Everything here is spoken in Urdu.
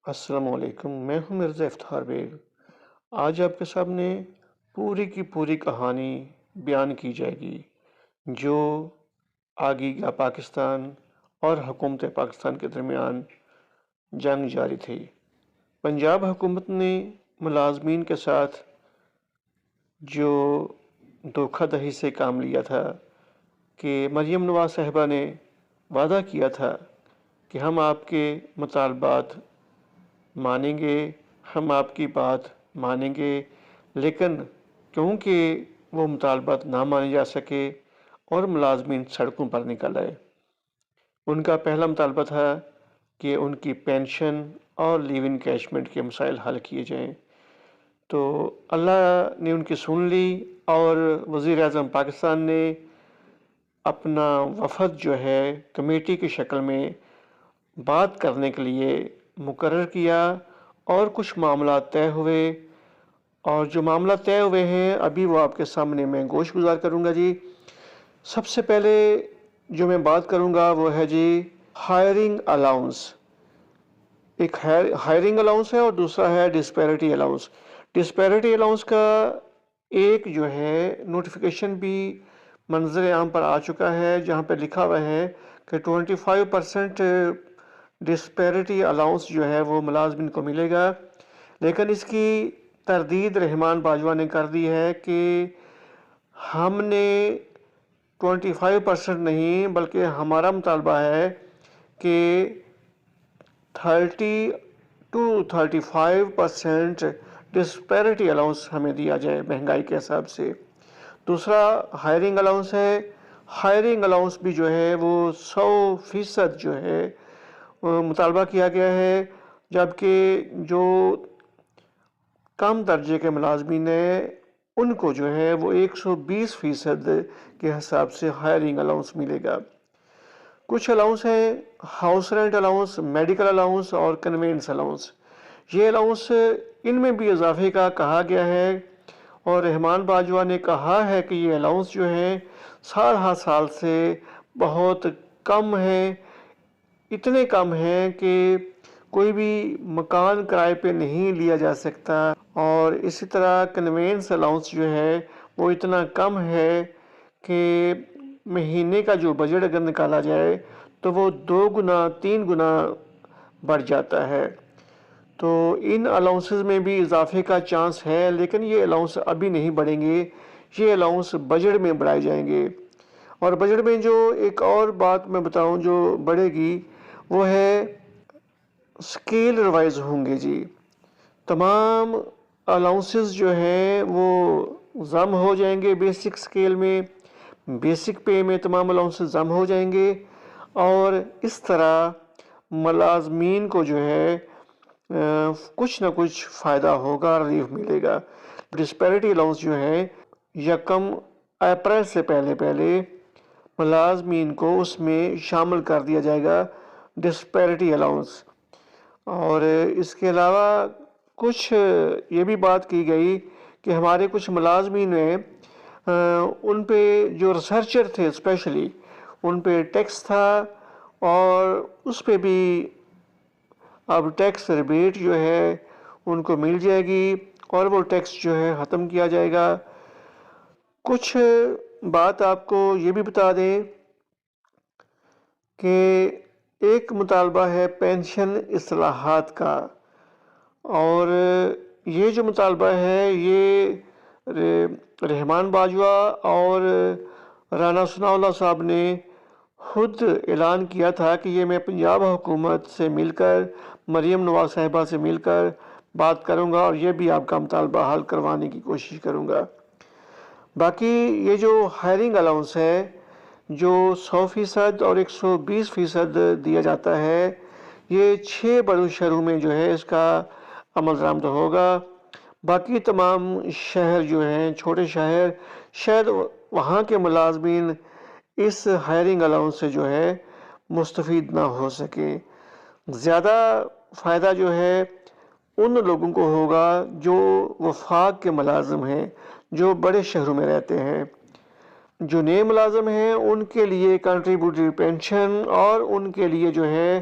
السلام علیکم، میں ہوں مرزا افتخار بیگ۔ آج آپ کے سامنے پوری کی پوری کہانی بیان کی جائے گی جو آگے کا پاکستان اور حکومت پاکستان کے درمیان جنگ جاری تھی۔ پنجاب حکومت نے ملازمین کے ساتھ جو دھوکہ دہی سے کام لیا تھا کہ مریم نواز صاحبہ نے وعدہ کیا تھا کہ ہم آپ کے مطالبات مانیں گے، ہم آپ کی بات مانیں گے، لیکن کیونکہ وہ مطالبات نہ مانے جا سکے اور ملازمین سڑکوں پر نکل آئے۔ ان کا پہلا مطالبہ تھا کہ ان کی پینشن اور لیو انکیشمنٹ کے مسائل حل کیے جائیں، تو اللہ نے ان کی سن لی اور وزیر اعظم پاکستان نے اپنا وفد جو ہے کمیٹی کی شکل میں بات کرنے کے لیے مقرر کیا اور کچھ معاملات طے ہوئے، اور جو معاملات طے ہوئے ہیں ابھی وہ آپ کے سامنے میں گوش گزار کروں گا جی۔ سب سے پہلے جو میں بات کروں گا وہ ہے جی ہائرنگ الاؤنس۔ ایک ہائرنگ الاؤنس ہے اور دوسرا ہے ڈسپیرٹی الاؤنس۔ ڈسپیرٹی الاؤنس کا ایک جو ہے نوٹیفیکیشن بھی منظر عام پر آ چکا ہے، جہاں پہ لکھا ہوا ہے کہ 25% ڈسپیرٹی الاؤنس جو ہے وہ ملازمین کو ملے گا، لیکن اس کی تردید رحمان باجوہ نے کر دی ہے کہ ہم نے 25% نہیں بلکہ ہمارا مطالبہ ہے کہ 30 to 35% ڈسپیرٹی الاؤنس ہمیں دیا جائے مہنگائی کے حساب سے۔ دوسرا ہائرنگ الاؤنس ہے۔ ہائرنگ الاؤنس بھی جو ہے وہ 100% جو ہے مطالبہ کیا گیا ہے، جبکہ جو کم درجے کے ملازمین ہیں ان کو جو ہے وہ 120% کے حساب سے ہائرنگ الاؤنس ملے گا۔ کچھ الاؤنس ہیں house rent allowance, medical allowance اور کنوینس الاؤنس۔ یہ الاؤنس ان میں بھی اضافے کا کہا گیا ہے، اور رحمان باجوہ نے کہا ہے کہ یہ الاؤنس جو ہیں سال ہر سال سے بہت کم ہیں، اتنے کم ہیں کہ کوئی بھی مکان کرائے پہ نہیں لیا جا سکتا، اور اسی طرح کنوینس الاؤنس جو ہے وہ اتنا کم ہے کہ مہینے کا جو بجٹ اگر نکالا جائے تو وہ 2 گنا 3 گنا بڑھ جاتا ہے۔ تو ان الاؤنسز میں بھی اضافے کا چانس ہے، لیکن یہ الاؤنس ابھی نہیں بڑھیں گے، یہ الاؤنس بجٹ میں بڑھائے جائیں گے۔ اور بجٹ میں جو ایک اور بات میں بتاؤں جو بڑھے گی وہ ہے سکیل ریوائز ہوں گے جی۔ تمام الاؤنسز جو ہیں وہ ضم ہو جائیں گے بیسک سکیل میں، بیسک پے میں تمام الاؤنسز ضم ہو جائیں گے، اور اس طرح ملازمین کو جو ہے کچھ نہ کچھ فائدہ ہوگا، ریلیف ملے گا۔ ڈسپیرٹی الاؤنس جو ہے 1 اپریل سے پہلے ملازمین کو اس میں شامل کر دیا جائے گا، ڈسپیرٹی الاؤنس۔ اور اس کے علاوہ کچھ یہ بھی بات کی گئی کہ ہمارے کچھ ملازمین ہیں ان پہ جو ریسرچر تھے اسپیشلی ان پہ ٹیکس تھا، اور اس پہ بھی اب ٹیکس ریبیٹ جو ہے ان کو مل جائے گی، اور وہ ٹیکس جو ہے ختم کیا جائے گا۔ کچھ بات آپ کو یہ بھی بتا دیں کہ ایک مطالبہ ہے پینشن اصلاحات کا، اور یہ جو مطالبہ ہے یہ رحمان باجوہ اور رانا ثناء اللہ صاحب نے خود اعلان کیا تھا کہ یہ میں پنجاب حکومت سے مل کر مریم نواز صاحبہ سے مل کر بات کروں گا، اور یہ بھی آپ کا مطالبہ حل کروانے کی کوشش کروں گا۔ باقی یہ جو ہائرنگ الاؤنس ہے جو 100% اور 120% دیا جاتا ہے، یہ 6 بڑوں شہروں میں جو ہے اس کا عمل درآمد ہوگا۔ باقی تمام شہر جو ہیں چھوٹے شہر، شاید وہاں کے ملازمین اس ہائرنگ الاؤنس سے جو ہے مستفید نہ ہو سکے۔ زیادہ فائدہ جو ہے ان لوگوں کو ہوگا جو وفاق کے ملازم ہیں، جو بڑے شہروں میں رہتے ہیں۔ جو نئے ملازم ہیں ان کے لیے کنٹریبیوٹری پینشن اور ان کے لیے جو ہے